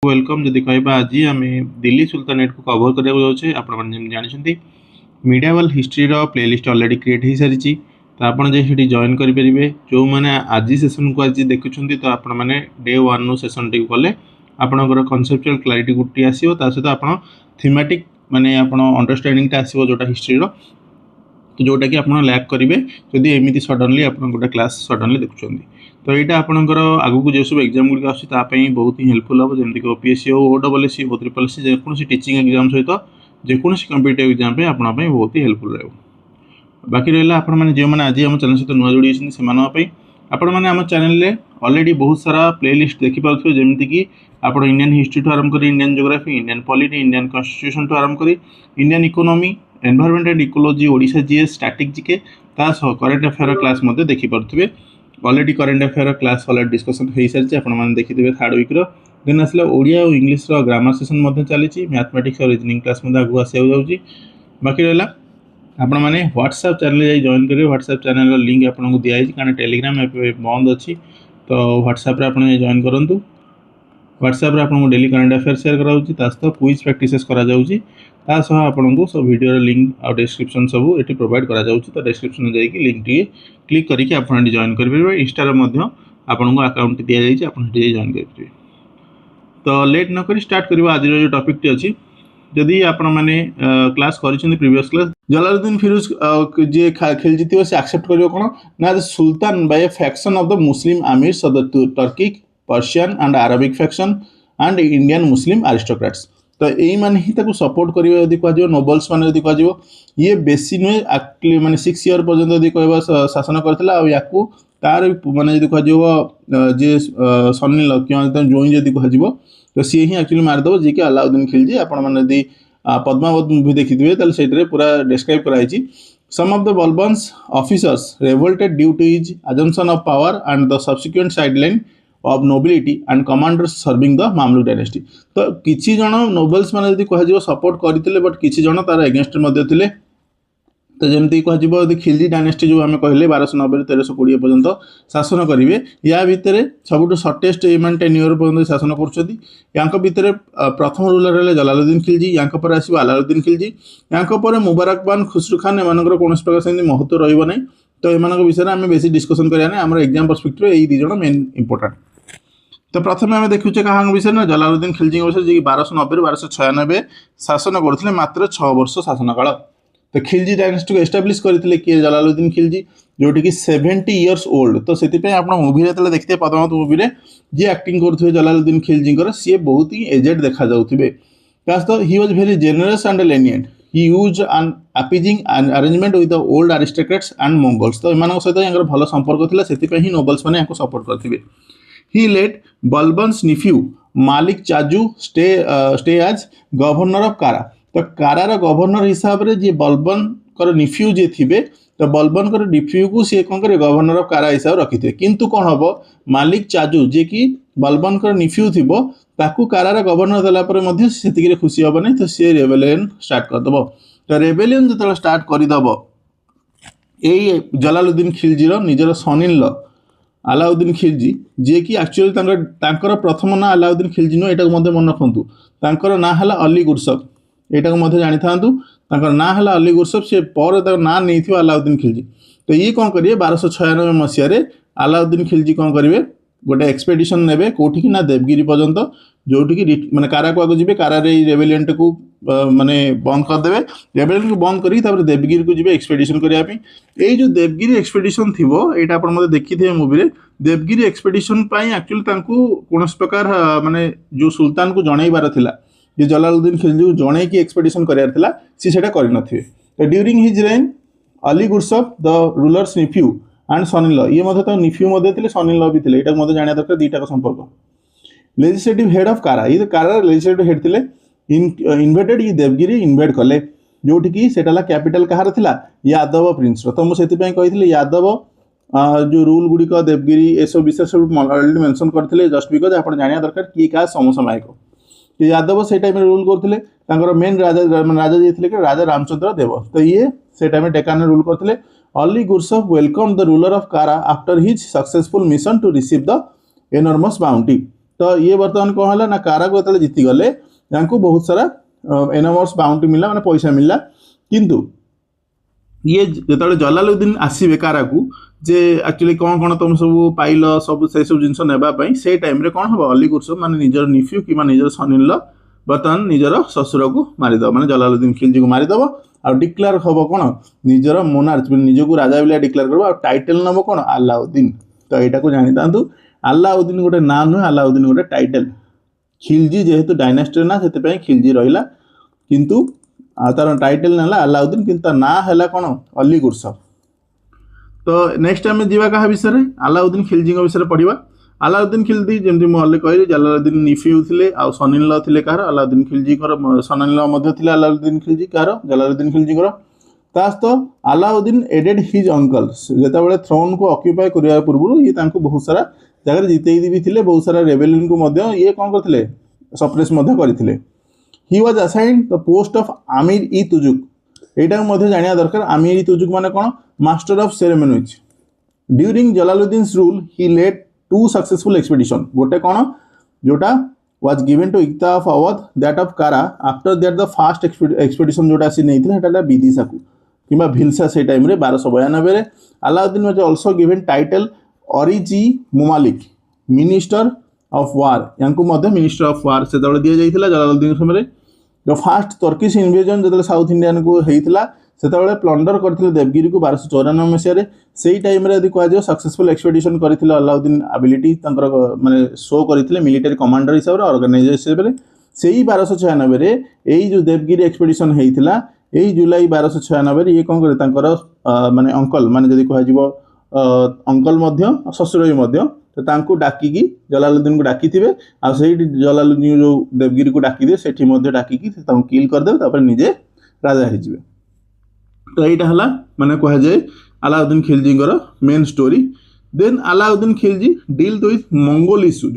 Welcome जदि कहबा आज आम दिल्ली सुल्तानेट को कवर करने जाऊे आपण जानते मीडियावाल हिस्ट्री प्लेलिस्ट अलरेडी क्रिएट हो सारी तो आपड़ जाए जॉइन करेंगे जो मैंने आज सेसन को आज देखुं तो आपण मैंने डे 1 सेसन टी कले आपंकर कनसेप्चुअल क्लारिटी गोटे आसो सहित आप थीमेटिक माने आपण अंडरस्टैंडिंग आसो जोटा हिस्ट्री तो जोटा कि आप लैक करेंगे जदि एमती सडनली आप गोटे क्लास सडनली देखुं तो यहाँ आपंकर आगू जो सब एग्जाम गुड़िक आसपाई बहुत ही हेल्पफुल हम जमीक ओपीएससी हो ओडब्ल्यूएससी हो ट्रिपल एससी जेकोसी टीचिंग एग्जाम सहित जेकोसी कम्पिटिटिव एग्जाम आपंपाई बहुत ही हेल्पफुल रहे। बाकी रहा आपने जो मैंने आज आम चैनल सहित नुआ जोड़ी से आपण मैंने आम चैनल अलरेडी बहुत सारा प्लेलिस्ट देखिपे जमीक आप इंडियन हिस्ट्री ठूँ आरंभ कर Indian geography Indian polity Indian constitution ठूँ आरंभ कर Indian economy environment and ecology Odisha GS static GK current affair class देखिपे already current affair class already discussion हो सारी आपने देखिए थर्ड वीक्र देन आसला ओडिया और इंग्लिश ग्रामर सेसन चली मैथमेटिक्स और रीजनिंग क्लास आगू आसा जाऊँगी। बाकी रहा आपण मैंने व्हाट्सएप चैनल जॉइन करेंगे व्हाट्सएप चैनल लिंक आपको दिखाई कारण टेलीग्राम बंद अच्छी तो व्हाट्सएप आप जॉइन करूँ व्हाट्सएप आपको डेली करेंट अफेयर शेयर कराऊँगी क्विज प्रैक्टिस कराऊँगी आपन को सब वीडियो लिंक और डिस्क्रिप्शन सब ये प्रोवाइड करा तो डिस्क्रिप्शन जाकि लिंक टी क्लिक करके आप जॉइन करेंगे इंस्टार आपन को अकाउंट दि जाए जॉइन करेंगे। तो लेट नक स्टार्ट करवा आज जो टॉपिक टी अच्छी जदि आपण मैंने क्लास कर प्रीवियस क्लास जलालुद्दीन फिरोज जी खिलजी से एक्सेप्ट कर कौन ना sultan by a faction of the Muslim amirs of the Turkic Persian and Arabic faction and Indian Muslim aristocrats तो यही मैंने ही सपोर्ट करेंगे यदि कह नोबल्स मैंने यदि कह ये बेसी नुहे एक्चुअली मैंने 6 ईयर पर्यंत यदि कह शासन करता या तार मैंने कह जी सन्नी जोई जदि कह तो सी ही एक्चुअली मारिदेव जी कि अलाउद्दीन खिलजी आपड़ी पद्मावत मूवी देखिए से पूरा डिस्क्राइब कराई some of the Balban's officers revolted due to his assumption of power and the subsequent sideline of nobility and commanders serving the Mamluk dynasty तो किसी जन नोबल्स मैंने कह सपोर्ट करते बट किसी जन तार एगेन्स्ट थे तो जमी कह खिलजी डायनेस्टी जो आम कहले 1290 1320 पर्यंत शासन करेंगे या भितर सबुठ सर्टेस्ट एम 10 ईयर पर्यंत शासन कर प्रथम रूलर है जलालुद्दीन खिलजी या आसो अलाउद्दीन खिलजी या मुबारक खान खुसरू खान एम कौन प्रकार से महत्व रही तो एम विषय में आम बेसी डिस्कसन करें आम एग्जाम पर्सपेक्टिव यही दी जन मेन इंपोर्टाट। तो प्रथम आम देखुचे क्या विषय ना जलालुद्दीन खिलजी विषय जी 1290 1296 शासन करते मात्र 6 वर्ष शासन काल तो खिलजी डायनेस्टी को एस्टाब्लीश करते किए जलालुद्दीन खिलजी जोटी कि 70 इयर्स ओल्ड तो से आप मूवी जो देखते पद्मावत मूवी जी एक्टिंग करुवे जलालुद्दीन खिलजी सी बहुत ही एजेड देखा जाऊे तो he was very generous and lenient he use an appeasing arrangement with the old aristocrats and Mongols तो इन सहित भल संपर्क था से नोबल्स मैंने सपोर्ट करते ही लेट बलबन्स निफ्यू मालिक चाजू स्टे एज गवर्नर ऑफ कारा तो कारार गवर्नर हिसाब से जी बलबन निफ्यू जी थे तो बलबन निफ्यू को सी कौन कर गवर्नर ऑफ कारा हिसाब रखी थे किंतु कौन हम मालिक चाजू जी कि बलबन निफ्यू थी ताकू कारार गवर्नर देलापर से खुशी हम नहीं तो सी रेबेलियन स्टार्ट करदेव तो रेबेलियन जो स्टार्ट करदेव यही जलालुद्दीन खिलजीर निजर सन इन लॉ अलाउद्दीन खिलजी जी कि एक्चुअली प्रथम ना अलाउद्दीन खिलजी नुह यहाँ मन रखु ना है अली गुरसफ यहाँ जानी था ना है अली गुरसफ से पर ना नहीं अलाउद्दीन खिलजी तो ये कौन करेंगे 1296 मसीह अलाउद्दीन खिलजी कौन करेंगे गोटे एक्सपेडिशन ने कौटी ना देवगिरी पर्यंत जोटि माने कारा को आगे जी कारा रेबेलियन को माने बंद करदे रेबेलियन को बंद कर देवगिरी को जी एक्सपेडिशन करने जो देवगिरी एक्सपेडिशन थी यहाँ आप देखी थे मूवी देवगिरी एक्सपेडिशन एक्चुअली कौन प्रकार माने जो सुल्तान को जनइबार था जे जलालुद्दीन खिलजी को जन की एक्सपेडिशन करार सी कर तो during his reign Ali Gurshasp the ruler's nephew and son in law ये तो निफ्यू थे सन इन लॉ भी थे यहाँ जाना दरकार दुईटा संपर्क लेजिस्लेटिव हेड ऑफ कारा ये कारा लेजिस्लेटिव हेड थे इन्वेटेड ये देवगिरी इन्वेट कले जोटि कि कैपिटल कहार था यादव प्रिंस तो मुझे कही यादव जो रूल गुड़िक देवगिरी ये सब विषय सब अलरेडी मेंशन करते जस्ट बिकज आप जाना दरकार किए क्या समसामयिक यादव से टाइम रूल करते मेन राजा राजा जी थे राजा रामचंद्र देव तो ये से टाइम डेकान रूल करते Ali Gurshasp welcome the ruler of Kara after his successful mission to receive the enormous bounty तो ये बर्तमान कौन है ना कारा को जो जीति गले या बहुत सारा एनमर्स बाउंटी मिलला माने पैसा मिलला किंतु ये जो जलालुद्दीन आसवे कारा को जे एक्चुअली कौन कौन तुम सब पाइल सब से सब जिन नापी से टाइम कौन हम अली खुर्सम माने निजर निफ्यू कि निजर सनिल बर्तमान निजर ससुर को मारिदेव माने जलालुद्दीन खिलजी को मारिदेव आ डिक्लेयर हम कौन निजर मोनार्च निजक राजा बिलिया डिक्लेयर कर टाइटल नब कौन अलाउद्दीन। तो यहाँ को जानी था अलाउद्दीन गोटे ना नुहे अलाउद्दीन गोटे टाइटल खिलजी जेहेतु डायनास्टी ना से खिलजी रहा किंतु तार टाइटल ना अलाउद्दीन किंतु ना है कौन अली खुर्सम। तो नेक्स्ट आम जा क्या विषय अलाउद्दीन खिलजी विषय पढ़ा अलाउद्दीन खिलजी जमी मुझे कहली जलालुद्दीन निफ्यू थे आ सनिल थे कहार अलाउद्दीन खिलजी सनिल अलाउद्दीन खिलजी कहार जलालुद्दीन खिलजी तो अलाउद्दीन एडेड हिज अंकल जिते थ्रोन को ऑक्युपाई करने पूर्व ये बहुत सारा जगह जिते भी थे बहुत सारा रेबेलियन को ये कौन करते सप्रेस करते। He was assigned the post of Amir i Tuzuk यहाँ जाना दरकार आमिर ई तुजुक माने कौन master of ceremonies. During Jalaluddin's rule he led 2 successful expedition गोटे कौन जोटा was given to iqta of Awadh that of Kara after that the first expedition जोटा सी नहीं विदिशा को कि भिलसा से time 1292 Alauddin was also given title Ariz Mumalik minister of war या मिनिस्टर ऑफ वार से दि जाइए जलालुद्दीन समय जो फास्ट तर्किश इन्वेजन जो साउथ इंडियन को होता से प्लंडर करते देवगिरी को 1294 मसीह से टाइम यदि कह सक्सेसफुल एक्सपेडिशन करते अलाउद्दीन एबिलिटी माने शो करते मिलिटरी कमांडर हिसाब से ऑर्गेनाइजेशन से ही 1296 यही जो देवगिरी एक्सपेडिशन होता यही जुलाई 1296 ये कौन करे माने अंकल माने जदि कह अंकल ससुर भी डाकिकी जलालुद्दीन को डाकी थे आ जलालुद्दीन जो देवगिरी को डाकी से डाकिकी किल करदे निजे राजा हो। तो यहाँ है माने कह जाए Alauddin Khilji main story. Then Alauddin Khilji deal with Mongol issue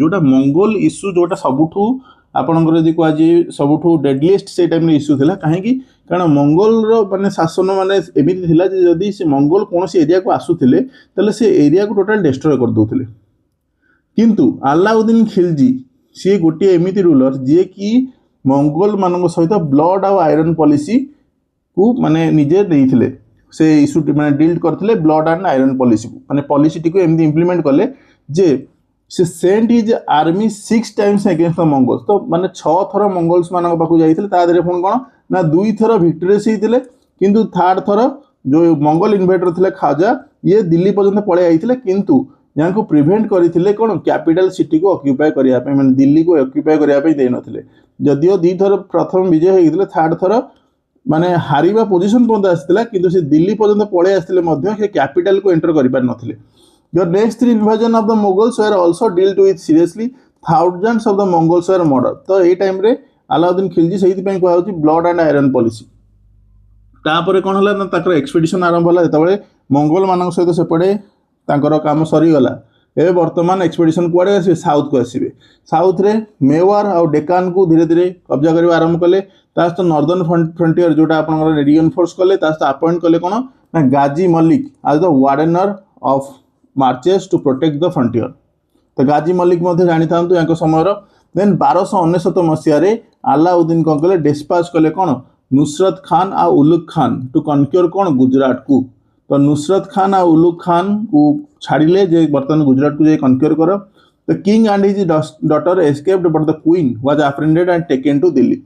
जोटा सबुठू आपंकर यदि कह जाए सबुठू डेडलीस्ट से टाइम इश्यू था कहीं कारण मंगोल माने शासन माने एमती थिला जदि से मंगोल कौन एरिया को आसुले तेल से एरिया को टोटाल डिस्ट्रॉय कर दौले किंतु अलाउद्दीन खिलजी सी गोटे एमती रूलर जी कि मंगोल मान सहित ब्लड आउ आयरन पॉलिसी को माने निजे देइथिले से इश्यू माने डील करथिले ब्लड एंड आयरन पॉलिसी को माने पॉलिसी को एमती इम्प्लीमेंट कले जे से sent his army 6 times against the Mongols. तो माने 6 थर मंगोल्स मान पाखु जाइथिले ता देरे फोन कोन ना 2 थर विक्टोरियस होइथिले किंतु थर्ड थर जो मंगोल इन्वेडर थिले खाजा ये दिल्ली पर्यंत पळे आइथिले किंतु यहाँ को प्रिभेन्ट करते कौन कैपिटल सिटी को ऑक्युपाई करने मैंने दिल्ली को ऑक्युपाई करने दे नथिले जदियो 2 थर प्रथम विजय होते थर्ड थर माने हारिबा पोजिशन पर्यंत आसला किंतु से दिल्ली पर्यंत पळे आसले से कैपिटल को एंटर कर पार नथिले। Your next 3 invasion of the Mongols were also dealt with seriously thousands of the Mongols were murder. तो ये टाइम रे अलाउद्दीन खिलजी से कहूँ ब्लड एंड आयरन पॉलिसी तापर कौन है ना ताकर एक्सपेडिशन आरंभ होला जेतबेले मंगोल मान सहित सेपटे तांकर काम सरीगला ए बर्तमान एक्सपेडिशन कुआड़े आसवे साउथ को आसवे साउथ रे मेवार और डेकान को धीरे धीरे कब्जा करने आरंभ कले तास्त नॉर्दर्न फ्रंटियर जोटा आपन रिइनफोर्स कले तास्त अपॉइंट कले कोन ना Ghazi Malik as the warden of marches to protect the frontier. तो गाजी मलिक मध्य जानी थांतु याको समय देन 1299 मसीह अलाउद्दीन कौन कले डिस्पैच कले कोन नुसरत खान आ उलुग खान टू कनक्योर कोन गुजरात को। तो नुसरत खान आ उलुग खान को छाड़िले जे बर्तमान गुजरात को जे कनक्योर कर। तो king and his daughter escaped but the queen was apprehended and taken to Delhi.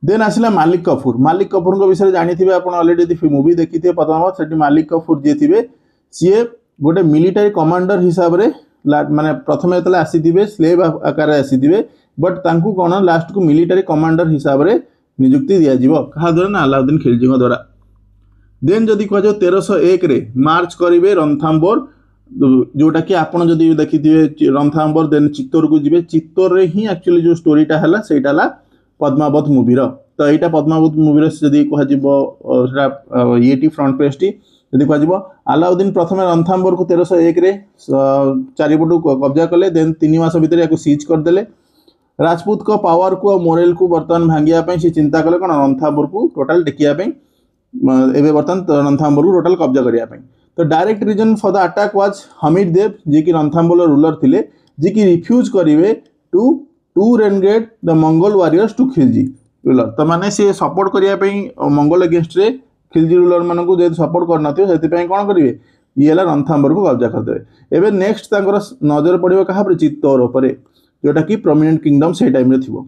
Then आसला मालिक कफूर विषय जानी आप ऑलरेडी मूवी देखी थे पद्मावत से मालिक कफूर जी थे सी गोटे मिलिटारी कमांडर हिसाब से माने प्रथम जो आसी स्लेव आकार आसी बट तांकु कौन लास्ट को मिलिटारी कमांडर हिसाब से नियुक्ति दिज्व क्या द्वारा ना अलाउद्दीन खिलजी द्वारा। देन जदि कह 1301 रे मार्च करेंगे रणथाम्बोर जोटा कि आपड़ जदि देखी थे रणथाम्बोर देन चित्तौर को जी चित्तौर ही एक्चुअली जो स्टोरीटा है सहीटा पद्मावत मूवीर। तो यहाँ पद्मावत मूवीर जदि कह ये फ्रंट पेज टी यदि कह अलाउद्दीन प्रथम रणथाम्बोर को 1301 रे चारिपटू कब्जा कले देन 3 मास भितर या सीज करदे राजपूत को पावर को मोरेल को बर्तमान भांगिया सी चिंता कले कौन रणथाम्बोर को टोटाल टेकियापाई एवं बर्तमान रणथाम्बोर को टोटाल कब्जा करने। तो direct reason for the attack was Hamid Dev ji कि रणथाम्बोर रूलर थे जी कि रिफ्यूज करेंगे to renegade the Mongol warriors to Khilji ruler. तो माने सी सपोर्ट करने मंगोल अगेंस्ट रे खिलजी रूलर मान को जेहेतु सपोर्ट करना से कौन करेंगे ये रणथंबर को कब्जा करदे। एवं नेक्स्ट नजर पड़ो क्या चित्तौर उपर जोटा कि प्रोमिनेंट किंगडम से टाइम थी।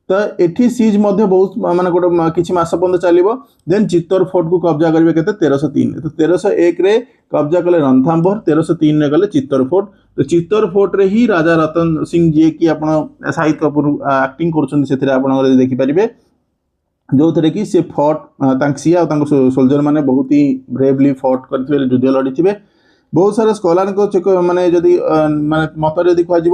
तो एठी सीज मध्य बहुत माने गोटे किछि मास पर्यंत चलिबो। देन चित्तौर फोर्ट को कब्जा करेंगे केते 1303। तो 1301 रे कब्जा कले रणथंबर, 1303 रे गले चित्तौर फोर्ट। तो चित्तौर फोर्ट रे ही राजा रतन सिंह जी कि आपण साहित्य कपूर एक्टिंग करछन सेथिरे आपण देखि परिबे जो थे कि से फोर्ट सी आ सोल्जर मैंने बहुत ही ब्रेवली फोर्ट करथिबे, युद्ध लड़ीथिबे। बहुत सारा स्कॉलर को माने जदि माने मत जदि कह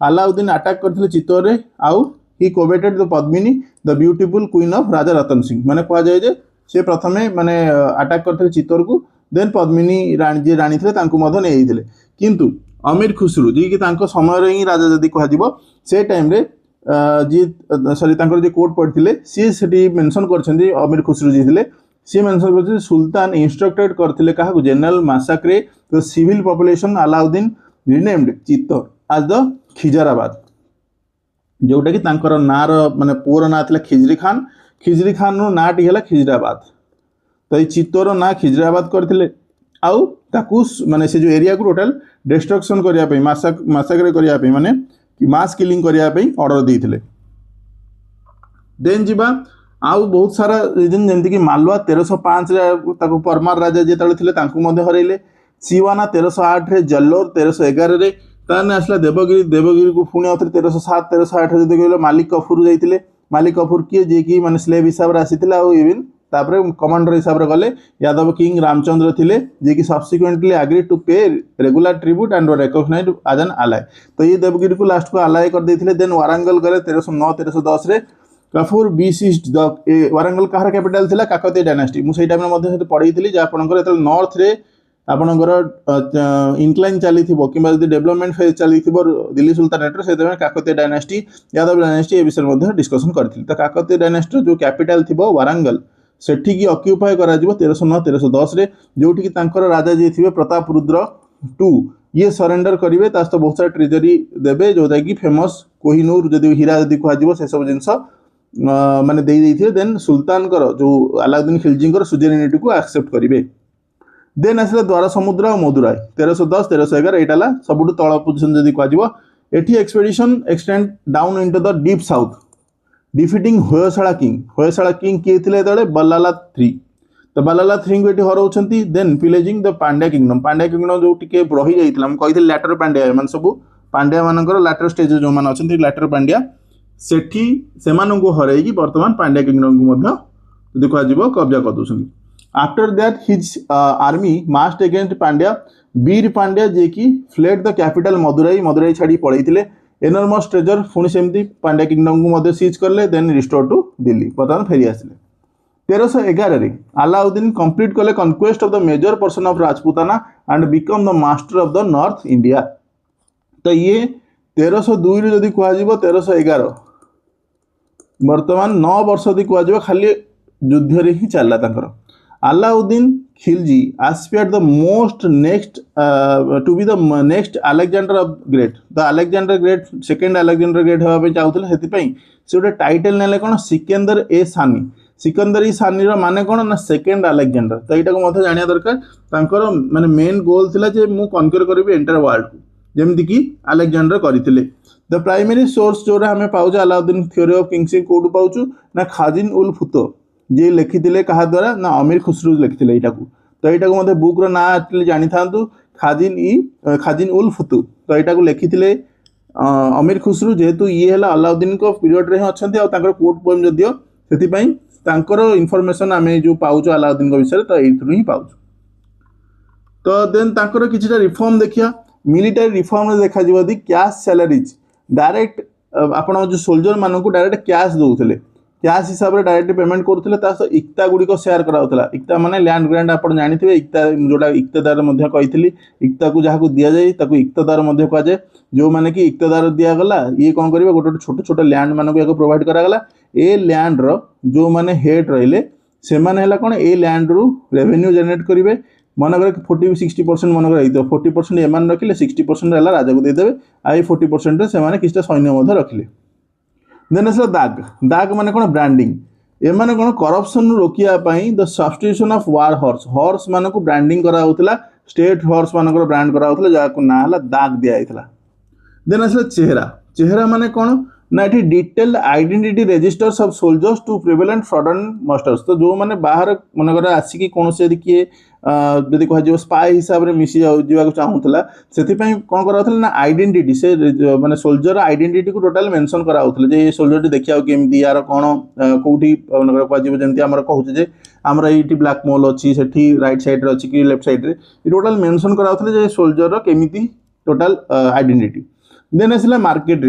अलाउद्दीन अटैक करथिले चित्तौर रे आउ he coveted the Padmini the beautiful queen of Raja Ratan Singh. माने कह जाए जे से प्रथमे माने अटैक करथिले चित्तौर को, देन पद्मिनी जी राणी थे तांको मध्य नहीं किंतु अमीर खुसरू जी कि तांको समय ही राजा जदि कह से टाइम रे जी सॉरी जी कोर्ट पढ़ते सी से मेंशन कर अमीर खुसरू जी थे सी मेंशन कर सुल्तान इंस्ट्रक्टेड करते क्या general massacre the civil population Alauddin renamed Chittor as the Khizrabad जोटा कि तांकर ना माने पुअर ना था खिजरी खान रो ना टी है खिजराबाद। तो ये चित्तौर ना खिजराबाद करते आउ ताकू माने से जो एरिया को टोटल डिस्ट्रक्शन करने मासाक्रे करने माने मास किलिंग करने ऑर्डर देते। देन जीवा आउ बहुत सारा रीजन जमती कि मालवा 1305 रे परमार राजा जिते हरइले, सिवाना 1308 रे, जल्लोर 1311 रे, ताने आसला देवगिरी को पुणी 1307 1308 जब कह मालिक कफूर जाते। मालिक कफूर किए जी कि माने स्लेव हिसाब से आसीथिला आ इवन तापर कमांडर हिसाब से गले यादव किंग रामचंद्र थे जी कि subsequently agree to pay regular tribute and recognized as an ally. तो ये देवगिरी को लास्ट को अलाय कर देते। देन वारंगल गले 1309 1310 रे कफूर बीसीज्ड द वारंगल कहार कैपिटल थिला काकतीय डायनास्टी। मुझे टाइम पढ़ी थी आपंकर नॉर्थ रे आपणकर इनक्लाइन चली कि डेवलपमेंट फेज चली दिल्ली सुल्तानेट से काकतीय डायनास्टी यादव डायनास्टी ए विषय डिस्कसन करथिल। तो काकतीय डायनास्टी जो कैपिटल थी वारंगल सेठी ऑक्यूपाई करा 1309 1310 रे जोठी तांकर राजा जी थे प्रताप रुद्र टू ये सरेंडर करेंगे तो बहुत सारा ट्रेजरी देवे जोटा कि फेमस कोहिनूर जदि हीरा जदि कह से सब जिनस माने दे। देन सुल्तान जो अलाउद्दीन खिलजी सुजेनिटी को एक्सेप्ट करेंगे। देन आसला द्वारा समुद्र और मदुराई 1310 1311 यहाँ सब तल पोजिशन जदि कह eighty expedition extend down into the deep south defeating Hoysala king किए थे बल्लाला 3। तो बल्लाला 3 को ये हराउछंती। देन पिलेजिंग द पांड्या किंगडम जो टिके रही जाइतिला हम कहिथिल लैटर पांड्या मान सब पांड्या मानकर लैटर स्टेज जो मान अछंती लैटर पांड्या सेठी सेमान को हरैकी वर्तमान पांड्या किंगडम को मध्य जदि कह कब्जा कर दउछंती। After that his army marched against Pandya Vira Pandya जे कि फ्लेड द कैपिटल मदुराई छाड़ी पळैथिले। एनॉर्मस ट्रेजर पुणी सेमती पांड्या किंगडम को मध्य सीज करले। देन रिस्टोर टू दिल्ली बर्तमान फेरी आसिले। 1311 रे अलाउद्दीन कंप्लीट कले conquest of the major person of Rajputana and become the master of the north India. तो ये 1302 रू जदि कह 1311 वर्तमान 9 वर्ष यदि कह खाली युद्ध ही चलला तांकर। Alauddin Khilji aspired the most next to be the next Alexander of Great। the Alexander Great second Alexander Great होगा चाहूले से गोटे टाइटल नेले कौन सिकंदर ए सानी। सिकंदर ई सानी माने कौन ना सेकेंड अलेक्जेंडर। तो यहाँ को जाना दरकार माने मेन गोल थिला जे मु कनक्यूर करी एंटायर वर्ल्ड को जमती कि अलेक्जेंडर करथिले। द प्राइमरी सोर्स जो आम पाऊँ अलाउद्दीन थ्योरी ऑफ किंगशिप कौटू पाऊँ ना खाजिन उल फुतो जी लिखिले क्या द्वारा ना अमीर खुसरू लिखिले यहाँ को। तो यहाँ को बुक्र ना एक्चुअली जानी था खाजिन उल फुतु। तो यहाँ को लिखिले अमीर खुसरू जेहेतु ये है अलाउद्दीन को पीरियड रे अच्छा कोर्ट पोएम जदियो से इनफॉरमेशन आम जो पाऊँ अलाउद्दीन विषय तो ये ही पाऊँ। तो देन कि रिफॉर्म देखिया मिलिटरी रिफॉर्म देखा कैश सैलरीज डायरेक्ट आपण जो सोल्जर मान को डायरेक्ट कैश दौले कैश हिसाब से डायरेक्ट पेमेंट करुले। इक्ता गुड़िक सेयार कराला इक्ता माने लैंड ग्रांट आप जानते इक्ता जोटा इक्तदार कही इक्ता को जहाँ दि जाए इक्तदार कहुए जो मैंने कि इक्तदार दिगला ये कौन करेंगे गोटे छोट छोट लैंड मान को प्रोवाइड करागला। ए लैंड रो जो मैंने हेड रहिले से कौन ए लैंड रु रेवेन्यू जनरेट करेंगे मनकर 40-60% मनकर रही 40% एमान रखिले 60% है राजा को देदेवे आई 40% से किसी सैन्य रखिले। देन आसला दाग दाग माने कौन ब्रांडिंग एमाने कौन करप्शन रोकियापाई the substitution of war horse horse मान को ब्रांडिंग करा होतला स्टेट हॉर्स मानकर ब्रांड करा होतला जाको ना हला दाग दिया आइतला। देन आसला चेहरा चेहरा माने कौन ना ये detail identity registers of soldiers to prevalent fraudulent musters तो जो माने बाहर मनकर आसिकी कौन से किए जदि कह स्पाई हिसाब से मिसी जा चाहूला से कौन करा ना आइडेंटिटी से माने सोल्जर आइडेंटिटी को टोटाल मेंशन करा होतले जे सोल्जर देखिया केमती यार कौन कोठी मनकर कह जेमती आमर कहूचे जे आमर एठी ब्लैक मोल अच्छी सेठी राइट साइड रे अच्छी कि लेफ्ट साइड रे टोटाल मेंशन करा होतले जे सोल्जर केमिति टोटाल आइडेंटिटी। देन आसला मार्केट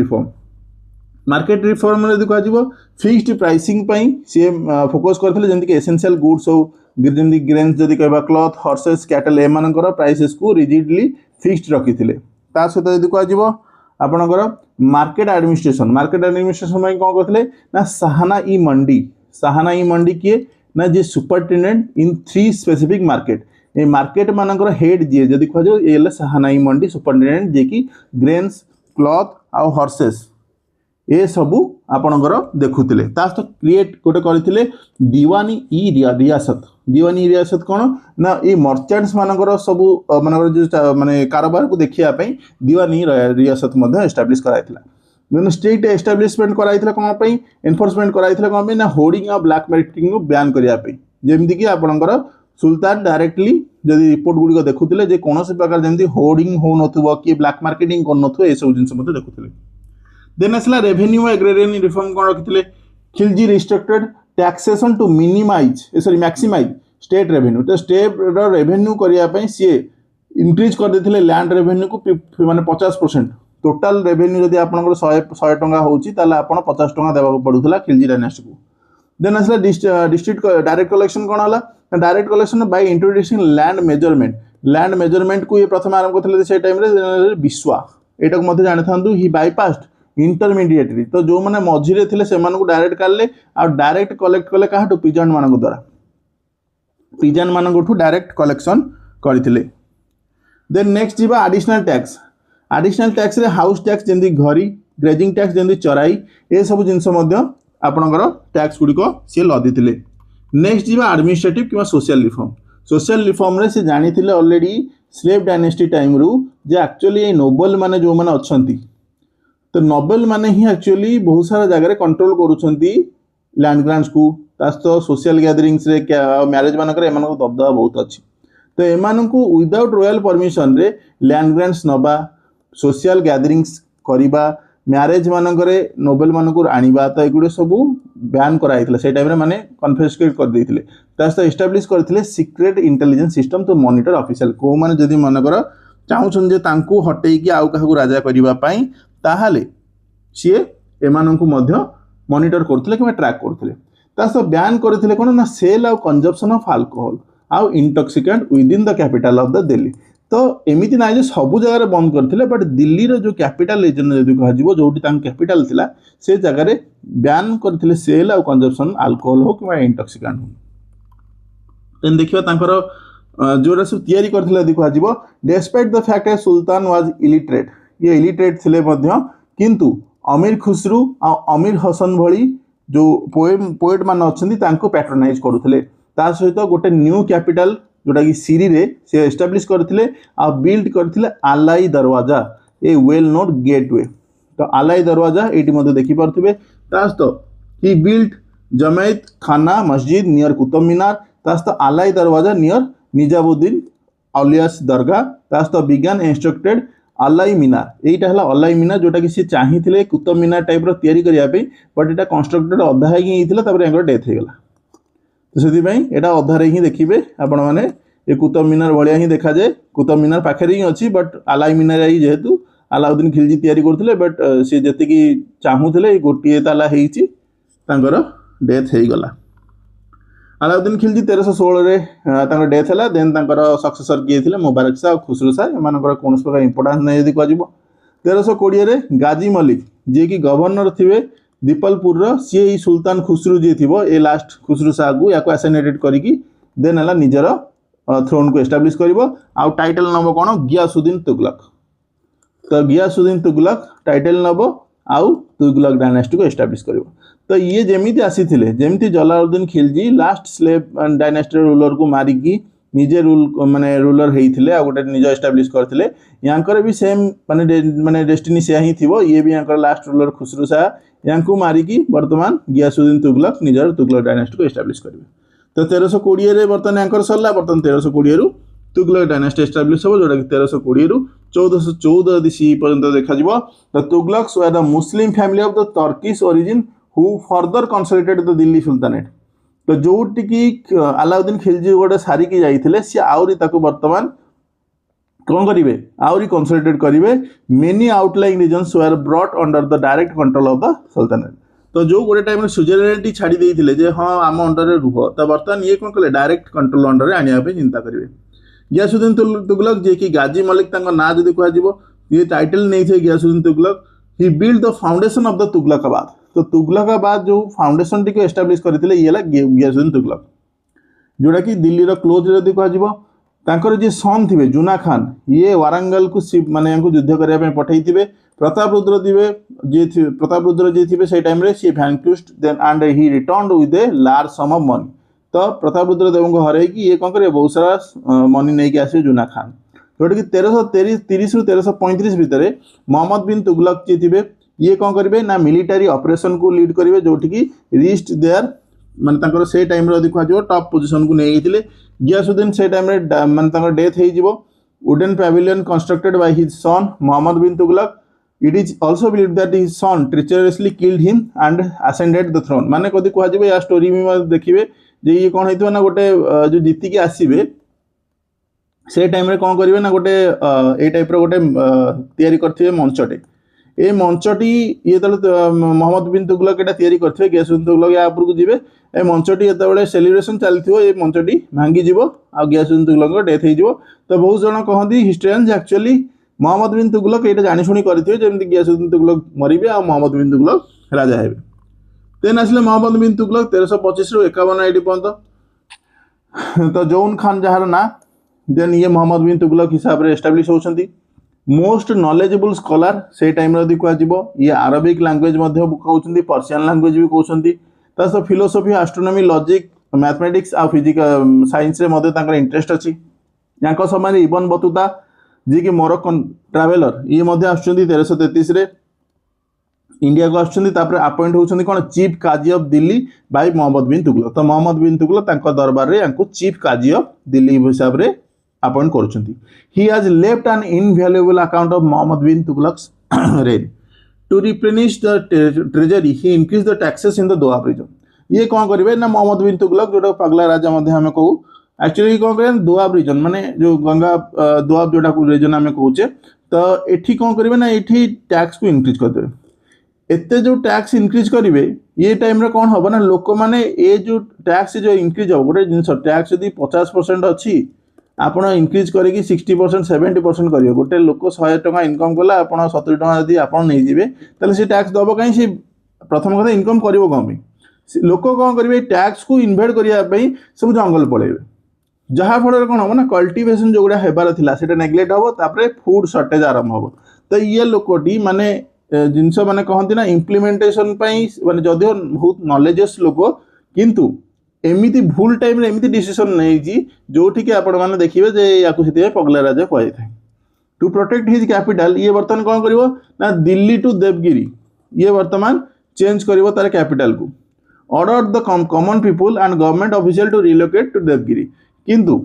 रिफॉर्म यदि कह फिक्स्ड प्राइसिंग सी फोकस करते जमीक एसेंशियल गुड्स हो जमी ग्रेन्स जदि कह क्लथ हॉर्सेस कैटल एमानकर प्राइसेस को रिजिडली फिक्स्ड रखी ता सहित यदि कह आपणकर मार्केट एडमिनिस्ट्रेशन कौन करते ना साहाना ई मंडी किए ना जे सुपरिटेडेंट इन 3 स्पेसिफिक मार्केट ए मार्केट मानकर हेड जी जदि कह ये साहाना ई मंडी सुपरिटेडेंट जे कि ग्रेन्स क्लथ आउ हॉर्सेस ए सबू आपणकर देखुले क्रिएट गोटे करते दीवानी ई रियासत कौन ना ये मर्चेंट्स मानकर सबू मानकर जो माने कारोबार को देखियापी दीवानी रियासत एस्टाब्लिश कराइला। स्ट्रिक्ट एस्टाब्लिशमेंट कराइला कौन पे एनफोर्समेंट कराइला कौन पे ना होर्डिंग और ब्लैक मार्केटिंग को बैन करने जमीक कि आपणकर सुल्तान डायरेक्टली जदि रिपोर्ट गुड़िक देखुले जे कौन प्रकार जमी होर्डिंग हो न कि ब्लैक मार्केटिंग कर सब जिन देखुले। देन आसला रेवेन्यू एग्रेरियन रिफॉर्म कौन रखिले Khilji restricted taxation to maximize state revenue तो स्टेट रेवेन्यू करने सी इंक्रीज कर देथिले लैंड रेवेन्यू को माने 50% टोटाल रेवेन्यू जदि आपनकर 100 टंका होची ताले आपण 50 टंका देबा पड़ुथला खिलजी डायनेस्टी को। देन आसला डिस्ट्रिक्ट डायरेक्ट कलेक्शन कौन हला direct collection by introducing land measurement को ये प्रथम आरंभ करथिले से टाइम रे बिस्वा एटा को मते जानि थांतु ही बाईपास्ड इंटरमीडिएटरी तो जो मैंने मझीरे थे से डायरेक्ट काले आ डायरेक्ट कलेक्ट कले क्या पिजन मान द्वारा पिजन मान डायरेक्ट कलेक्शन करते। देन नेक्स्ट जी आडिशनल टैक्स रे हाउस टैक्स जमी घरी ग्रेजिंग टैक्स जमी चराई ये सब जिनस आपणकर टैक्स गुड़िक सी लदी। नेक्स्ट जी एडमिनिस्ट्रेटिव कि सोशल रिफॉर्म रे से जानी ऑलरेडी स्लेव डायनेस्टी टाइम रू जे एक्चुअली नोबल माने जो माने अच्छी तो नोबल माने ही एक्चुअली बहुत सारा जगह कंट्रोल करुँच लैंड ग्रांट्स को तो सोशल गैदरिंग्स रे मैरेज मानकर एम दबदबा बहुत अच्छी तो एम को विदाउट रॉयल परमिशन रे लैंड ग्रांट्स नवा सोशल गैदरिंग्स करवा मैरेज मानकर नोबेल मानक आनिबा तो एगुड़े सब बैन कराइला से टाइम माने कन्फिस्केट कर देथिले सहित एस्टाब्लिश करथिले सीक्रेट इंटेलिजेंस सिस्टम तो मॉनिटर ऑफिशियल को माने जदि मनकर चाहूछन जे तांकू हटेकी आउ काहू राजा करबा पई ताहाले सीए एमानंकु मध्य मॉनिटर करथिले कि ट्रैक करथिले सहित बैन करथिले कोन ना सेल आउ कंजप्शन ऑफ अल्कोहल आउ intoxicant with in the capital of the Delhi तो एमती ना जो सब जगह बंद करते बट दिल्ली जो कैपिटल रीजन जब कह जो कैपिटल थिला से जगह बैन करथिले सेल आउ कंजप्शन अल्कोहल हो कि इंटॉक्सिकेंट हो। देन देखिए जोरा सब तैयारी करथिले यदि कह despite the fact that Sultan was illiterate ये इलिटरेट थिले मध्य किंतु अमीर खुसरू आ अमीर हसन भली जो पोएट मान अच्छी पैट्रोनाइज करुले सहित गोटे न्यू कैपिटल जोटा कि सीरी रे से एस्टाब्लिश करथिले आ बिल्ड करथिले आलाई दरवाजा ए वेल नोन गेटवे तो आलाई दरवाजा एटी मध्य देखि पारथिबे तो ही बिल्ड जमैत खाना मस्जिद नियर कुतुब मीनार तो आलाई दरवाजा नियर निजामुद्दीन औलियास दरगाह तो बिगान इंस्ट्रक्टेड अलाई मीनार यहीटा है अलाई मीनार जोटा कि सी चाहिए कुतुब मीनार टाइप तैयारी करने बट यहाँ कंस्ट्रक्टेड अधा ही डेथ हो गला तो से अधारे ही देखिए आपण मैंने ये कुतुब मीनार भाया ही देखा जाए कुतुब मीनार पाखे ही अच्छी बट आलाई मीनार ही जेहेतु अलाउद्दीन खिलजी तैयारी करते बट सी जी चाहूले गोटे ताला डेथ हो गला। अलाउद्दीन खिलजी 1316 डेथ है देन सक्सेसर किए थे मुबारक शाह और खुसरू शाह एम कौन प्रकार इंपोर्टान्स नहीं यदि कह 1320 गाजी मलिक जी कि गवर्नर थे दीपलपुर सी सुल्तान खुसरू जी थी ए लास्ट खुसरू शाह को या एसाइनेटेड करी देन है निजर थ्रोन को एस्टाब्लिश करिवो आउ टाइटल नबो कोन गियासुद्दीन तुगलक। तो गियासुद्दीन तुगलक टाइटल नबो आउ तुगलक डायनेस्टी को एस्टाब्लिश करिवो। तो ये जेमिति आसीथिले जेमिति Jalaluddin Khilji last slave dynasty ruler को मारी की निजे रूल माने रूलर हेइथिले आ गोटे निज एस्टाब्लिश करथिले यांकर भी सेम माने डेस्टिनी से ही थिवो। ये भी यांकर लास्ट रूलर खुसरू शाह यांकू मारी की वर्तमान गियासुद्दीन तुगलक निजर तुगलक डायनेस्टी को एस्टाब्लिश करिवे। तो 1320 रे वर्तमान यांकर सरला वर्तमान 1320 रु तुगलक डायनेस्टी एस्टाब्लिश हो जोटा कि 1320 रु 1414 सीई पर्यंत देखा जिवो। The Tughlaqs were the Muslim family of the Turkish origin who further consolidated the Delhi sultanate. तो जोटी की अलाउद्दीन खिलजी गोटे सारिकी जाइथिले सी आउरी ताको वर्तमान कौन करिवे आउरी कंसोलिडेट करिवे। Many outlying regions were brought under the direct control of the sultanate. तो जो गोटे टाइम सुजेनिटी छाड़ी देइथिले जे हां आम अंडर रे रुह तो वर्तमान ये कौन कले डायरेक्ट कंट्रोल अंडर रे आनिया पे चिंता करिवे। गियासुद्दीन तुगलक जे कि गाजी मलिक तांका ना जदि कह जिवो ये टाइटल नै थे Ghiyasuddin Tughlaq he build the foundation of the Tughlaqabad. तो तुगलकाबाद जो फाउंडेशन टी को एस्टाब्लिश करथिले ये ला गियासुद्दीन तुगलक जोड़ा कि दिल्ली रो क्लोज रे जदि कह जिवो तांकर जे सन थिबे जुना खान ये वारंगल को माने यांको युद्ध करिया पे पठैथिबे। प्रतापरुद्र दिबे जे प्रतापरुद्र जे थिबे से टाइम रे सी vanquished then and he returned with a large sum of money. तो प्रतापरुद्र देव को हरै कि ये कोन करे बहुत सारा मनी नै के आसे जुना खान जोटा कि 1330 रु 1335 भितर मोहम्मद बिन तुगलक जे थिबे ये कौन करेंगे ना मिलिटारी ऑपरेशन को लीड करेंगे जोटी की रिस्ट देयर माने तांकर से टाइम रे देखा जो टॉप पोजीशन को नहीं थिले। गियासुद्दीन से टाइम रे माने तांकर डेथ हे जिवो। Wooden pavilion constructed by his son Mohammad bin Tughlaq. It is also believed that his son treacherously killed him and ascended the throne. माने कदी कह जिवो या स्टोरी में देखिबे जे ये कोन हेतु ना गोटे जो जीती के आसीबे से टाइम रे कोन करिवे ना गोटे ए टाइप रो गोटे तयारी करथिबे मंचटे। ए मंचटी ये मोहम्मद बिन तुगलक एटा तयारी करथिबे गियासुद्दीन तुगलक या ऊपर को जिवे ए मंचटी एतबेले सेलिब्रेशन चलथिबो ए मंचटी भांगी जिवो आ गियासुद्दीन तुगलक डेथ हे जिवो। तो बहुत जण कहंदी हिस्टोरियंस एक्चुअली मोहम्मद बिन तुगलक एटा जानि सुनी करथिबे जेमति गियासुद्दीन तुगलक मरिबे आ मोहम्मद बिन तुगलक राजा हेबे। देन आसले मोहम्मद बिन तुगलक 1325 रु 51 एडी पर्यंत। तो जौन खान जहार ना देन ये मोहम्मद बिन तुगलक हिसाब रे एस्टाब्लिश होछंती। मोस्ट नॉलेजेबल स्कॉलर से टाइम रे कह जिवो ये अरबिक लैंग्वेज मध्य कहउछंती पर्शियन लैंग्वेज भी कहउछंती। तास फिलोसफी एस्ट्रोनॉमी लॉजिक मैथमेटिक्स आ फिजिकल साइंस रे मध्य तांकर इंटरेस्ट अछि। याको समय इबन बतुता जे कि मोरक्कन ट्रैवलर ये मध्य आछंती 1333 रे इंडिया को आछंती तापर अपॉइंट होछंती कोन chief Qazi of Delhi by Mohammad bin Tughlaq. तो मोहम्मद बिन तुगलक तांको दरबार रे यांको चीफ काजी ऑफ दिल्ली हिसाब रे अपॉइंट करुछंती। He has left an invaluable account of Mohammad bin Tughlaq's reign to replenish the treasury he increase the taxes in the Doab region. ये कौन करेंगे ना मोहम्मद बिन तुगलक जोटा पगला राजा मध्य हमें कहू एक्चुअली कौन करें दोआब रीजन माने जो गंगा दोआब जोटा रीजन हमें कहूचे तो एठी कौन करेंगे ना एठी टैक्स को इंक्रीज कर देवे। एते जो टैक्स इंक्रीज करेंगे ये टाइम रे कौन हम ना लोक मैंने ये जो टैक्स जो इंक्रीज हम गोटे जिन टैक्स यदि 50% अच्छी आपण इंक्रीज करके 60% 70% करियो गोटे लोक 100 टका इनकम कला आपण 70 टका यदि आपण नहीं जिवे तले से टैक्स दबो कहीं से प्रथम कथा इनकम करिवो कम लोक कौन करेंगे टैक्स को इन्वेट करने सब जंगल पड़ेबे जहाँ फल कौन हम ना कल्टिवेशन जो गुड़ा हेबार थिला सेटा नेग्लेक्ट हम तापर फूड सर्टेज आरंभ हम। तो ये लोकटी माने जिनस माने कहती ना इम्प्लीमेंटेशन माने जदिव बहुत नॉलेजेस लोक किंतु एमिति भूल टाइम रे एमिति डिसीजन नहीं जोठी के आपण माने देखिबे जे याकु सेते पगला राजा कहै थाए। टू प्रोटेक्ट हिज कैपिटल ये वर्तमान कौन करिवो ना दिल्ली टू देवगिरी ये वर्तमान चेंज करिवो तार कैपिटल को। Order the common people and government official to relocate to Devagiri किंतु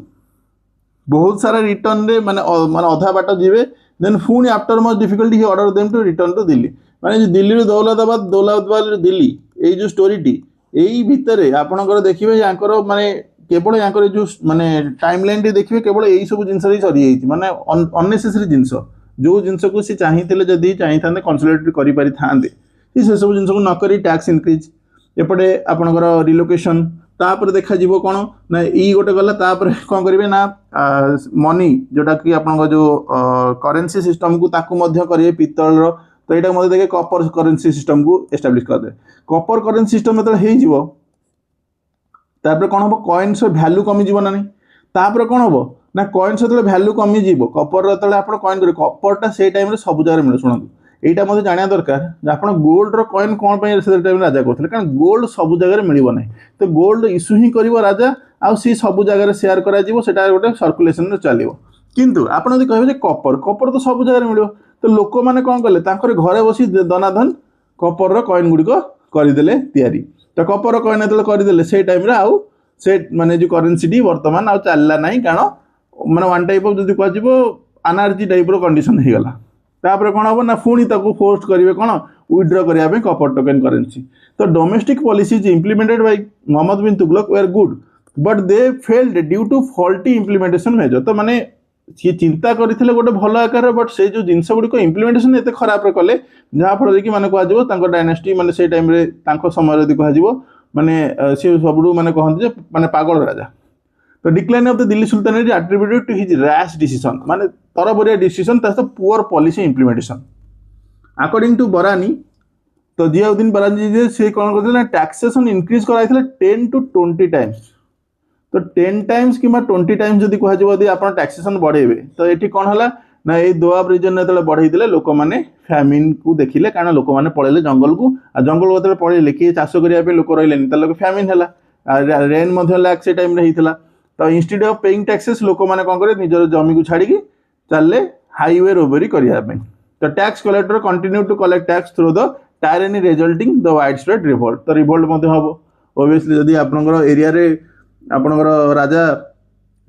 बहुत सारा रिटर्न रे माने अधा बाट जीवे देन फुनी after much difficulty he order them to return to Delhi माने दिल्ली दौलताबाद दिल्ली ए जो स्टोरीटी यही भितर आपणकर देखिए यांकर माने केवल यांकर जो माने टाइमलाइन टी देखिए केवल यही सब जिनस सरी जाइए माने अननेसेसरी जिनस जो जिनस को सी चाहिए जदि चाहिए कंसोलिडेट करि पारि थांते से सब जिनस को न करी टैक्स इंक्रीज एपटे आपणकर रिलोकेशन तापर देखा जीवो कोन ना ई गोटे गला तापर कोन करिवे ना मनी जोटा कि आपन जो करेंसी सिस्टम को ताकू मध्य करिवे पित्तल रो तो एटा मध्य देखे कॉपर करेंसी सिस्टम को एस्टैब्लिश कर दे। कॉपर करेंसी सिस्टम मतलब हे जीवो तापर कोन हो कॉइन्स रो वैल्यू कमी जीवो ना नहीं तापर कौन हम ना कॉइन से भैल्यू कमिजी कपर जो आप कॉइन करेंगे कपरटा से टाइम सब जगह मिले शुणु यहाँ मतलब जाना दरकार आप गोल्ड रॉइन कौन से टाइम राजा करते कारण गोल्ड सब जगह मिल ना तो गोल्ड इश्यू ही कर राजा आउ सी सब जगह सेयार कर गोटे सर्कुलेसन चलो किंतु आप कहे कपर कपर तो सब जगह मिल तो लोक मैंने कौन कले घरे बस दनाधन कपर कॉइन गुड़िक करदे तैयारी तो कपर कॉइन जो करदे से टाइम आउ से माने जो करेन्सी बर्तमान आउ चलला ना कारण माने वन टाइप ऑफ जदि कह अनार्जी टाइप कंडीशन हो गला तापर कौन हम ना पुणी फोर्स करेंगे कौन विथड्र करने कपर टोकन करेन्सी तो domestic policies implemented by Mohammad bin Tughlaq were good but they failed due to faulty implementation measure तो माने सी चिंता करते गोटे भल आकार बट से जो जिनस गुड़िक इंप्लीमेंटेशन एत खराब कले जहाँफल कि माने कह डायनेस्टी माने से टाइम समय यदि कह माने सी सब माने कहते माने पागल राजा तो decline of the Delhi sultanate attributed to his rash decision माने तरबरिया decision that's the poor policy implementation according to Barani तो जियाउद्दीन बरानी जी से कौन करते टैक्सेशन इंक्रीज कराई 10 to 20 टाइम्स तो 10 टाइम्स कि 20 टाइम्स जदि कह आप टैक्सेशन बढ़ेबे तो ये कौन है ना ये दोआब रिजन जो बढ़े लोक मैंने फैमिन को देखिले कारण लोक मैंने पड़े जंगल को आ जंगल जो पड़े किए चाष करने लोक रही फैमिन है रेन लैक से टाइम होता तो इंस्टीड ऑफ पेइंग टैक्सेस लोक मैंने कौन करें निजर जमी को छाड़ी चलले हाईवे रोबरी करने तो tax collector continue to collect tax through the tyranny resulting the widespread revolt तो रिवोल्ट हम ओबियसली जदि आपनकर एरिया रे आपनकर राजा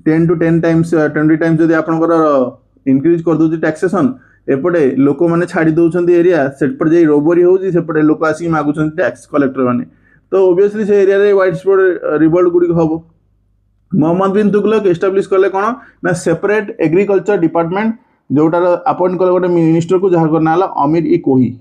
10 to 10 टाइम्स 20 टाइम्स जदि आपनकर इंक्रीज कर दूसरी टैक्सेसन एपटे लोक मैंने छाड़ी दौरान एरिया सेपटे जाई रोबरी होउची सेपटे लोक आसिक मागुछन टैक्स कलेक्टर मैंने तो ओबियसली से एरिया रे वाइड स्प्रेड रिवोल्ट गुडी हम मोहम्मद बिन तुगलक एस्टाब्लिश कले कौन ना सेपरेट एग्रीकल्चर डिपार्टमेंट जोटार अपॉइंट कले गोटे मिनिस्टर को जहाँ ना अमीर ई कोही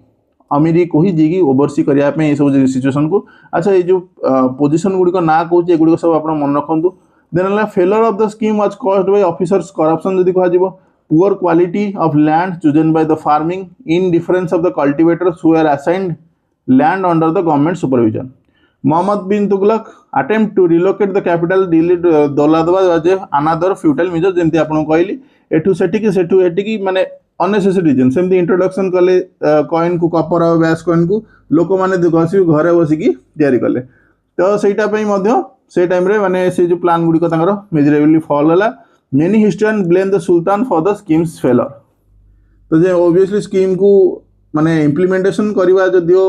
जी की ओवरसी करने सब सिचुएसन को अच्छा ये जो पोजिशन गुड़िक ना कौन एगुड़िक सब आप मन रखु then failure of the scheme was caused by officers corruption जदि कह poor quality of land chosen by the farming indifference of the cultivators who are assigned land under the government supervision Mohammad bin Tughlaq attempt to relocate the capital Delhi Daulatabad another futile measure जमी आपको कहली एठू सेठी माने unnecessary reason सेमती introduction कले coin को copper और बैस कॉइन को लोक मैंने घरे बसिकी तैयारी कले तो से टाइम रे माने से जो प्लान गुड़िक मेजरेबली फॉल है many historian blame the sultan for the schemes failure तो जे ओबियसली स्कीम को माने इम्प्लीमेंटेशन करवा जदियो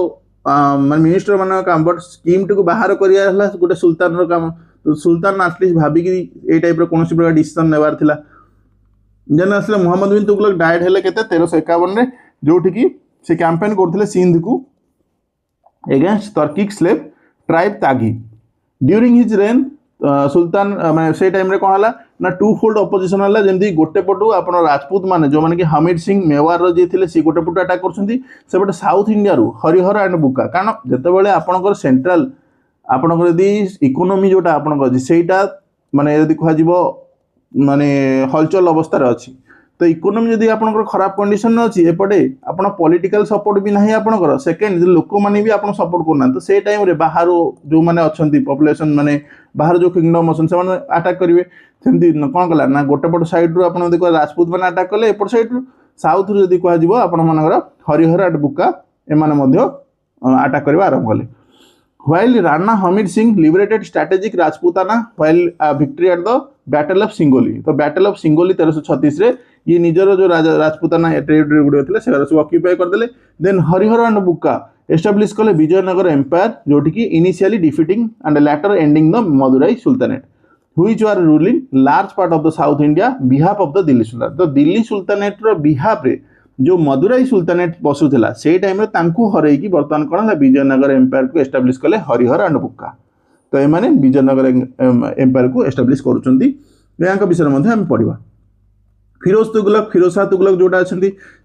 माने मिनिस्टर मान काम बट स्कीम टी बाहर करा गोटे सुल्तान काम तो सुल्तान आटलिस्ट भाविकी ये टाइप कौन प्रकार डिसीजन नेबार थिला जेन आसले मोहम्मद बिन तुगलक डायड हेले केते 1351 जोठी की से कैंपेन करथिले सिंध को against Turkic slave tribe Taghi during his reign sultan माने से टाइम रे कोन हला ना टू फोल्ड ऑपोजिशन हला जेमती गोटे पटु आपण राजपूत माने जो माने कि हमीद सिंह मेवार रो जे थिले सी गोटे पटु अटैक करछंती से बटे साउथ इंडिया रो हरिहर एंड बुका कारण जते बेले आपनकर सेंट्रल आपनकर यदि इकोनॉमी जोटा आपनकर सेटा माने यदि कह जिवो माने हलचल अवस्था अच्छी तो इकोनॉमी जदि आपनकर खराब कंडीशन अच्छी एपटे आप पॉलिटिकल सपोर्ट भी नहीं आपनकर सेकेंड लोक मैंने भी आपन सपोर्ट करना तो से टाइम रे बाहर जो मैंने अच्छा पॉपुलेशन माने बाहर जो किंगडम अच्छा से अटैक करेंगे सेमती कौन कला ना गोटे पट साइड रू आप देख राजपूत मैंने अटैक कले एपट साइड रू साउथ रू जदि कह आपण मानकर हरिहर एंड बुका एमाने अटैक करवा आरंभ कले While Rana Hamid Singh liberated strategic Rajputana while victory at the Battle of Singoli तो Battle of Singoli 1336 रे ये निजर जो राजपूताना टेरिटरी गुड़े थे से सब ऑक्यूपाई करदे then Harihara and Bukka establish कले विजयनगर एम्पायर जोटी की initially defeating and later ending the Madurai sultanate which are ruling large part of the south India behalf of the Delhi sultan तो दिल्ली सुल्तानेट रो बिहाफ रे जो मदुराई सुल्तानेट बसुला से टाइम हरईकी बर्तमान कौन है विजयनगर एम्पायर को एस्टाब्लिश कले हरिहर एंड बुक्का तो ये विजयनगर एम्पायर को एस्टाब्लिश कर विषय आम पढ़ा फिरोज तुगलक फिरोज शाह तुगलक जोटा अच्छा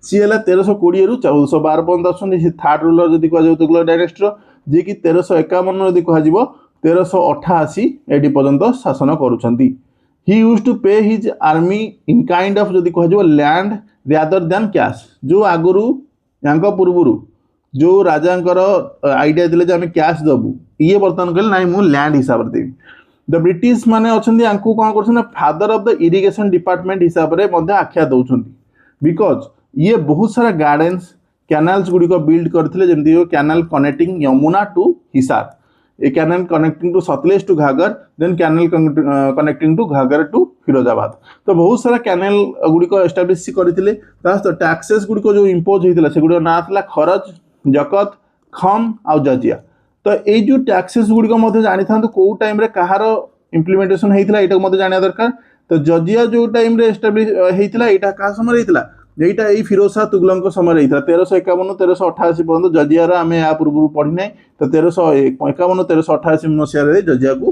सी है 1320 रू 1412 पर्यटन अच्छा थर्ड रूलर जब कह तुगलक डायनेस्टर जी कि 1351 यदि कह 1388 एटी पर्यंत शासन करुँच ही यूज टू पे his army in kind of जदि कह लैंड रादर दैन कैश जो आगुरी या पूर्वर जो राजा आइडिया थे आम कैश दबू ये बर्तमान कहले ना मुझे लैंड हिसाब से देवी द ब्रिटिश माने अछंती आंकु कोन करछन father of the irrigation department हिसाब रे मध्ये आख्या दउछंती बिकॉज ये बहुत सारा गार्डन्स कैनाल्स गुडी को बिल्ड करथिले जेमति canal connecting Yamuna to Hisar a canal connecting to Sutlej to Ghaggar then canal connecting to Ghaggar to Firozabad तो बहुत सारा कैनाल गुडी को एस्टैब्लिश करथिले तास टैक्सेस गुडी को जो इंपोज हेतिला से गुडी ना थला खरच जकत खम आ जजिया तो ये जो टैक्सेस गुडी को मध्ये जानि थांतो को टाइम रे कहार इंप्लीमेंटेशन हेतिला एटा मध्ये जानिया दरकार तो जजिया जो टाइम रे एस्टैब्लिश हेतिला एटा का समय हेतिला एटा ए फिरोज शाह तुगलक समय हेतिला 1351 1388 पर्यंत जजिया रा हमें आ पूर्व पढी नै तो 1351 1388 मसिया रे जजिया को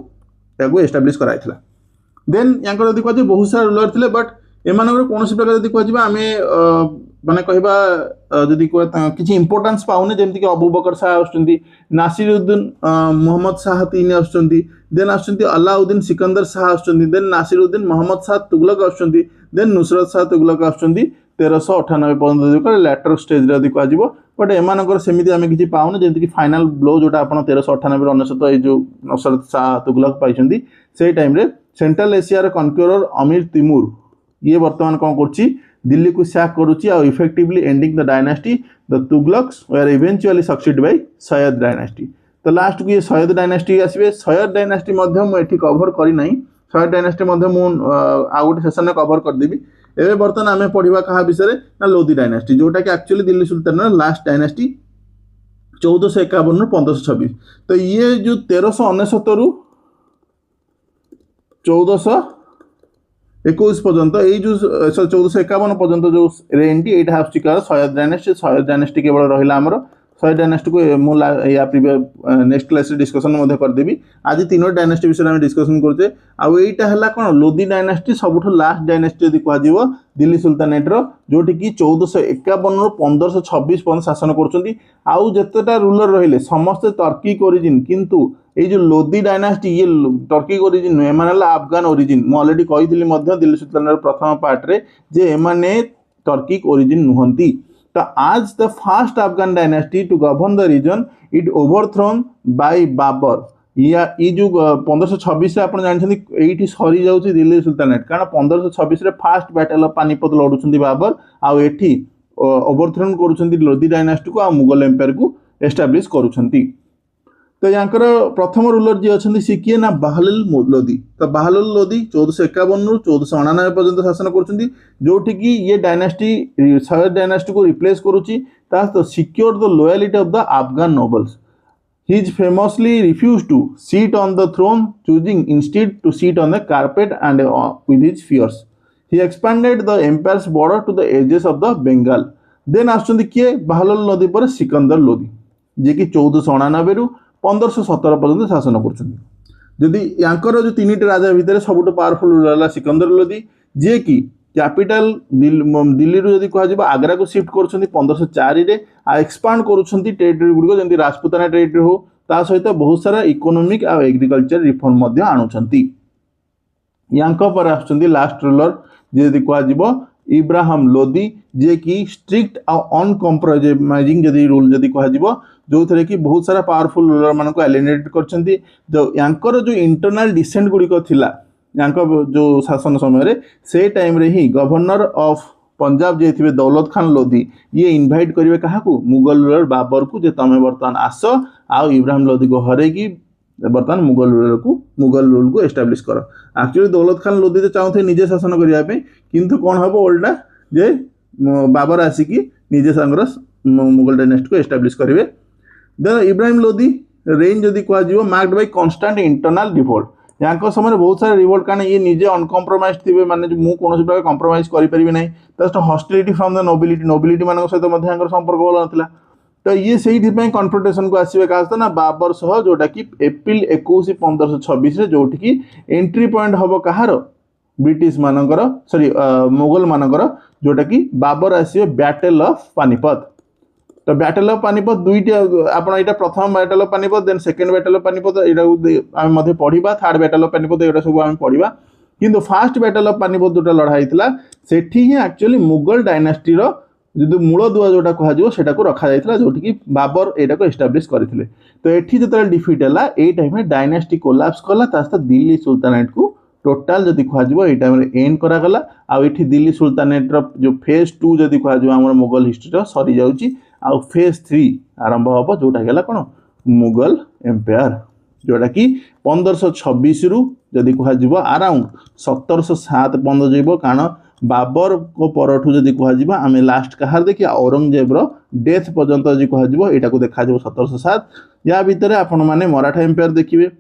ताको एस्टैब्लिश कराइथिला देन यांकर यदि कहजे बहुत सारा रूलर थिले बट एमानकर कोनोसी प्रकार यदि कहजिबा हमें माने कहबा जदि किछि इंपोर्टेंस पाउने जेमति कि अबू बकर शाह आछंती नासिरुद्दीन मोहम्मद शाह तीन आछंती देन आछंती अलाउद्दीन सिकंदर शाह आछंती देन नासिरुद्दीन मोहम्मद शाह तुगलक आछंती देन नुसरत शाह तुगलक आछंती 1398 पर्यंत लैटर स्टेज रे यदि कहजिबो बट एमानकर सेमिति हमें किछि पाउने जेमति कि फाइनल ब्लो जोटा आपण 1398 रे 99 ए जो नुसरत शाह तुगलक पाइछंती सेही टाइम रे सेंट्रल एशिया रे कन्क्यूरर अमीर तिमूर ये वर्तमान कोन करछि दिल्ली को सैक करुछि और effectively ending the dynasty the Tughlaqs were eventually succeed by Sayyid dynasty तो लास्ट को ये सयद डायनास्टी आसीबे सयद डायनास्टी मध्य मु एठी कवर करी नाही सयद डायनास्टी मध्य मु आ गुटे सेशन में कवर कर देबी एबे वर्तमान आमे पढिबा कहा विषय ना लोधी डायनास्टी जोटा कि एक्चुअली दिल्ली सुल्तान लास्ट डायनास्टी 1451 रु 1526 तो ये जो 1369 रु 1421 पर्यंत ये जो 1451 पर्यंत जो रेंज टी एटा आछि कार सयद डायनास्टी केवल रहिला हमर सयद डायनास्टी को मु या प्रीवियस नेक्स्ट क्लास डिस्कशन मध्ये कर देबी आज तीनो डायनास्टी विषय में डिस्कशन करछे आ एटा हला कोन लोधी डायनास्टी सबठो लास्ट डायनास्टी यदि कहआ जीवो दिल्ली सुल्तानेट रो जोटी की 1451 रु 1526 पर्यंत शासन करछंती आउ जतेटा रूलर रहिले समस्त टर्की ओरिजिन किंतु ये जो लोधी डायनास्टी ये टर्की ओरिजिन नुहे एमाने अफगान ओरिजिन मु ऑलरेडी कहिथिली मध्ये दिल्ली सुल्तानेट प्रथम पार्ट रे जे एमाने टर्की ओरिजिन नुहंती तो as the first Afghan dynasty to govern the region it overthrown by Babur या ये जो 1526 रे आपण जानछथि एठी सरी जाउछि दिल्ली सुल्तानेट कारण 1526 रे फर्स्ट बैटल ऑफ पानीपत लडुछथि बाबर आ एठी ओवरथ्रोन करूछथि लोधी डायनास्टी को आ मुगल एम्पायर को एस्टैब्लिश करूछथि तो यांकर प्रथम रूलर जी अच्छा सी किए ना बहादुर लोधी तो बहादुर लोधी 1451 रु 1499 पर्यंत शासन कर जोटि कि ये डायनास्टी सयद डायनास्टी को रिप्लेस करुच्ची तो secure the loyalty of the Afghan nobles he is famously refuse to sit on the throne choosing instead to sit on the carpet and with his fierce he expanded the empire's border to the edges of the Bengal then आछंती किए बहादुर लोधी पर सिकंदर लोधी जे कि 1499 रु 1517 पर्यंत शासन करछन्ती यांकर जो तीन राजा भितर सबुठ पावरफुल रूलर सिकंदर लोधी जे कि कैपिटल दिल्ली रु यदि कह आगरा को शिफ्ट करछन्ती 1504 रे आ एक्सपांड करछन्ती टेरिटरी गुडी को जेंति राजपूताना टेरिटरी हो ता सहित बहुत सारा इकोनॉमिक आ एग्रीकल्चर रिफॉर्म मध्ये आणुछन्ती यांक पर आछन्ती लास्ट रूलर जे यदि कह इब्राहिम लोधी जे कि स्ट्रिक्ट आ अनकम्प्रोमाइजिंग जदि रूल जदि कह जो थे कि बहुत सारा पावरफुल रूलर मान को एलिनेट करछन्ती जो यांकर जो इंटरनल डिसेंट गुडी को थिला यांकर जो शासन समय रे से टाइम रे ही गवर्नर ऑफ पंजाब जे थिबे दौलत खान लोधी ये इनवाइट करिवे काहाकू मुगल रूलर बाबर को जे तमे वर्तमान आस आ इब्राहिम लोधी को हरे की वर्तमान मुगल रूल को एस्टैब्लिश कर एक्चुअली दौलत खान लोधी तो चाहते निजे शासन करिया पे किंतु कोन हबो ओल्टा जे बाबर आसिकी निजे संग्र मुगल डायनेस्टी को एस्टैब्लिश करिवे देन इब्राहिम लोधी रेंज जदि कह जीवो marked by constant internal revolt यांको समय बहुत सारा रिवोल्ट कारण ये निजे अनकम्प्रोमाइज थिबे माने मु कोनोसी प्रकार कम्प्रोमाइज करि परिबे नै just hostility from the nobility मानक सहित मध्ये यांकर संपर्क भल नथिला तो ये सही कन्फ्रंटेशन को आसवे क्या ना बाबर सह जोटा कि एप्रिल 21 1526 रे जोटी कि एंट्री पॉइंट हम कहार ब्रिटिश मानकर सॉरी मुगल मानकर जोटा कि बाबर आसवे बैटल ऑफ पानीपत तो बैटल ऑफ पानीपत दुईटा आपण एटा प्रथम battle of Panipat then second battle of Panipat एटा आमे मध्ये पढिबा थर्ड बैटल ऑफ पानीपत एटा सब आमे पढिबा किंतु फर्स्ट बैटल ऑफ पानीपत जोटा लड़ा हितला सेठी ही एक्चुअली मुगल डायनास्टी रो जो मूल दुआ जोटा कह सेटा को रखा जाइतला जोटी कि बाबर एटा को एस्टैब्लिश करथिले तो एठी जतले डिफिट हला ए टाइम में डायनेस्टी कोलैप्स कला तास्ता दिल्ली सुल्तानेट को टोटाल जदि कहजिबो ए टाइम रे एंड करा गला आ एठी दिल्ली सुल्तानेट रो जो फेज 2 जदि कहजिबो हमर मुगल हिस्ट्री रो सरी जाउची आ फेज 3 आरंभ होबो जोटा गेला कोन मुगल एम्पायर जोटा कि 1526 रु जदि कहजिबो अराउंड 1707 बंद जइबो कारण बाबर को परठू जदि कहजिबो आमे लास्ट कहार देखि औरंगजेब रो डेथ पर्यंत जदि कहजिबो एटा को देखा जइबो 1707 या भीतर आपण माने मराठा एम्पायर देखिबे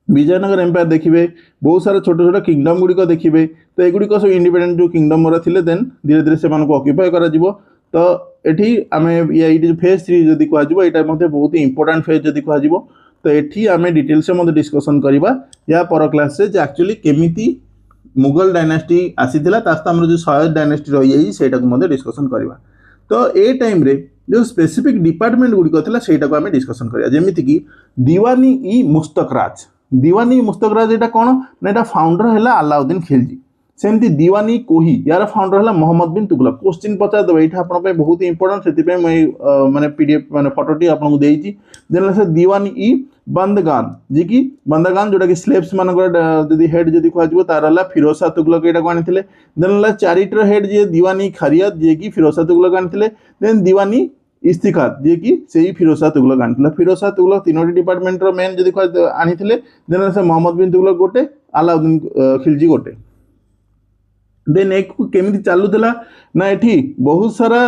विजयनगर एम्पायर देखिए बहुत सारा छोट छोट किंगडम गुड़िक देखिए तो एगुड़िक सब इंडिपेंडेंट जो किंगडम थिले देन धीरे धीरे से ऑक्युपाई करा तो एठी आमे ये फेज 3 जदि कहजिबो एटा मध्ये बहुत इंपोर्टेंट फेज जदि कहजिबो तो एठी आमे डिटेल से मध्ये डिस्कशन करबा या पर क्लास से एक्चुअली केमिति मुगल डायनेस्टी आसीथिला तास्ता हमर जो सयद डायनेस्टी रही जाई सेटा को मध्ये डिस्कशन करबा तो ए टाइम रे जो स्पेसिफिक डिपार्टमेंट गुड़िक थिला सेटा को आमे डिस्कशन करबा जेमिति कि दीवानी ई मुस्तक राज दीवानी मुस्तक राज एटा कोन ना एटा फाउंडर हैला अलाउद्दीन खिलजी सेमती दीवानी कोही यार फाउंडर हैला मोहम्मद बिन तुगलक क्वेश्चन पचार देबे एटा आपन पे बहुत इंपोर्टेंट सेति पे मैं माने पीडीएफ माने फोटोटी आपन को देइची देन से दीवानी ई बंदगान जी की बंदगान जोटा कि स्लेव्स मानकर जदि हेड जदि कहजिबो तार हला फिरोज शाह तुगलक एटा को आनिथिले देन हला चारिटर हेड जे दीवानी खरियत जे कि फिरोज शाह तुगलक आनिथिले देन दीवानी इस्तिखार जे कि सेही फिरोज शाह तुगलक आनिथिले फिरोज शाह तुगलक तीनोटी डिपार्टमेंट रो मेन जदि आनिथिले देन से मोहम्मद बिन तुगलक गोटे अलाउद्दीन खिलजी गोटे देन एक केमिति चालुला ना एठी बहुत सारा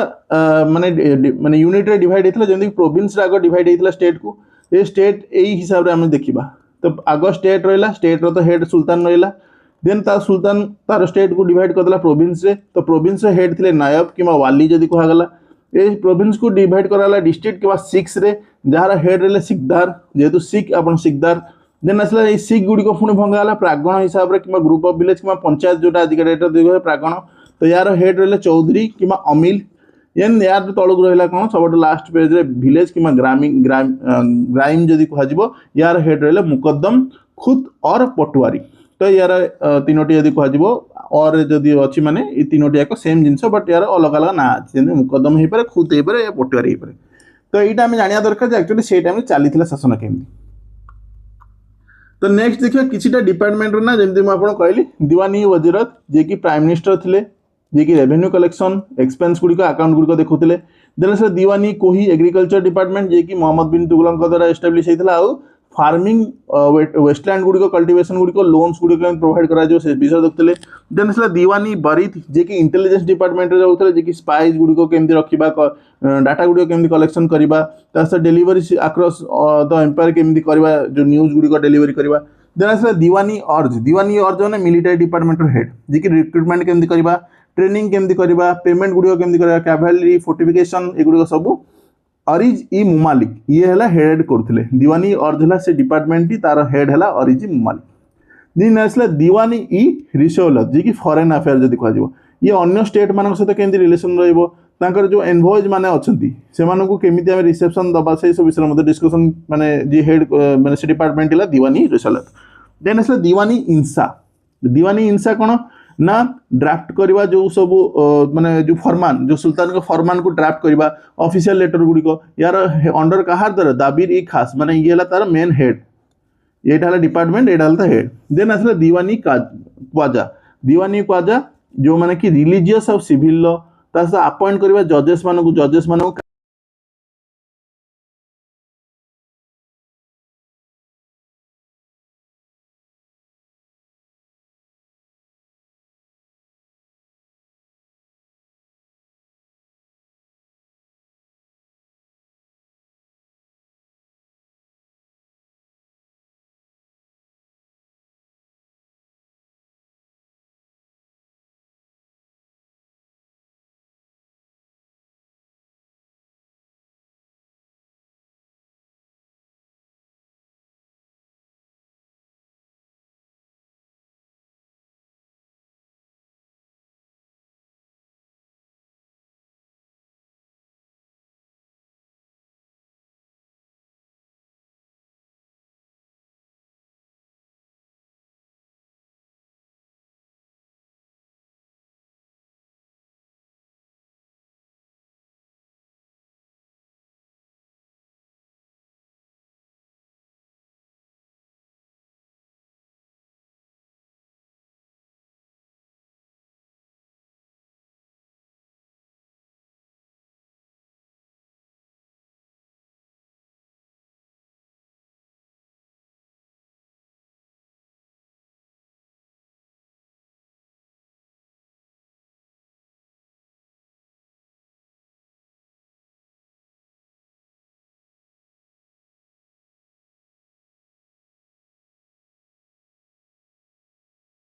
माने यूनिट रे डिवाइड हेतला जेंति प्रोविंस रे आगो डिवाइड हेतला स्टेट को ए स्टेट एई हिसाब रे हम देखिबा तो आगो स्टेट रहला स्टेट रो तो हेड सुल्तान रहला देन ता सुल्तान तार स्टेट को डिवाइड करदला प्रोविंस रे तो प्रोविंस रे हेड थिले नायब किमा वाली जदि कहा गला ए प्रोविंस को डिवाइड कराला डिस्ट्रिक्ट किमा 6 रे जहार हेड रहले सिकदार जेतु सिक अपन सिकदार देन असला ए सिक गुडी को पुणी भंगा गला प्रागण हिसाब रे keema group of village keema panchayat जोटा आज के डेट रे प्रागण तो यार हेड रहले चौधरी किमा अमील एन यार तळक रहला कोन सबट लास्ट पेज रे विलेज किमा ग्राइम जदि कहजिबो यार हेड रहले मुकद्दम खुद और पटवारी तो यार तीनोटी जदि कहजिबो और जदि अछि माने ई तीनोटी एक सेम जिंस बट यार अलग अलग ना अछि जेने मुकद्दम हे पारे खुद हे पारे या पटवारी हे पारे तो एटा हम जानिया दरकार जे एक्चुअली से टाइम रे चलीथिला शासन केमि तो नेक्स्ट देखिए किछिटा डिपार्टमेंट ना जेमति म आपन कहली दीवानी वजीरत जे कि प्राइम मिनिस्टर थिले जे कि रेवेन्यू कलेक्शन एक्सपेंस गुडी को अकाउंट गुडी को देखुथिले देन से दीवानी कोही एग्रीकल्चर डिपार्टमेंट जे कि मोहम्मद बिन तुगलक द्वारा एस्टैब्लिश हेतला आ फार्मिंग वेस्टलैंड गुडी को कल्टीवेशन गुडी को लोन्स गुडी को प्रोवाइड करा जो से विषय देखुथिले देन से दीवानी बरित जे कि इंटेलिजेंस डिपार्टमेंट रे जाउथिले जे कि स्पाइस गुडी को केमति रखिबा डाटा गुडी को केमति कलेक्शन करबा तासे डिलीवरी अक्रॉस द एम्पायर केमति करबा जो न्यूज़ गुडी को डिलीवरी करबा देन से दीवानी अर्ज ने मिलिटरी डिपार्टमेंट रो हेड जे कि रिक्रूटमेंट केमति करबा ट्रेनिंग केमति करबा पेमेंट गुडी को केमति करबा कैवेलरी फोर्टिफिकेशन एगुडी को सब अरिज ई मुमालिक ये हला हेड करथिले दीवानी अर्ज हला से डिपार्टमेंट टी तार हेड हला अरिज ई मुमालिक दिन आसला दीवानी ई रिसोलत जे कि फॉरेन अफेयर जदि कहजिबो ये अन्य स्टेट मानक सहित केमति रिलेशन रहइबो तांकर जो एनवॉयज माने अछंती से मानकु केमिति हम रिसेप्शन दबा से सब विषय मध्ये डिस्कशन माने जे हेड माने से डिपार्टमेंट हला दीवानी रिसोलत देन आसला दीवानी इंसा कोन ना ड्राफ्ट करवा जो सब माने जो फरमान जो सुल्तान को फरमान को ड्राफ्ट करवा ऑफिशियल लेटर गुडी को यार अंडर कहार दर दाबीर ई खास माने ये हला तार मेन हेड एटा हला डिपार्टमेंट एटा हला हेड देन आसला दीवानी ख्वाजा जो माने कि रिलीजियस और सिविल लॉ तासा अपॉइंट करवा जजेस मानकु